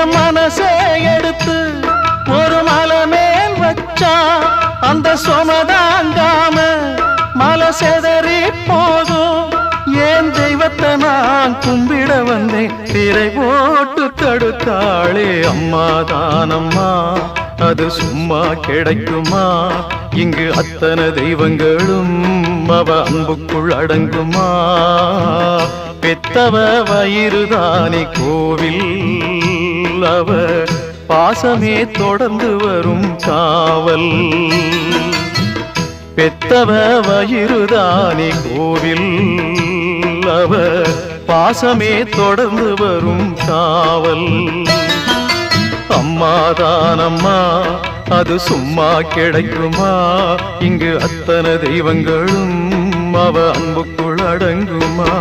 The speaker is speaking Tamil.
மனசே எடுத்து ஒரு மலை மேல் வச்சா அந்த சுமதாங்காம மலை செதறி போதும். ஏன் தெய்வத்தை நான் கும்பிட வந்தேன், திரை போட்டு தடுத்தாளே அம்மா தானம்மா, அது சும்மா கிடைக்குமா? இங்கு அத்தனை தெய்வங்களும் அவ அன்புக்குள் அடங்குமா? பெத்தவ வயிறுதானி கோவில், அவ பாசமே தொடர்ந்து வரும் காவல். பெத்தவ வயிறுதானி கோவில், அவ பாசமே தொடர்ந்து வரும் காவல். அம்மாதானம்மா, அது சும்மா கிடைக்குமா? இங்கு அத்தனை தெய்வங்களும் அவ அன்புக்குள் அடங்குமா?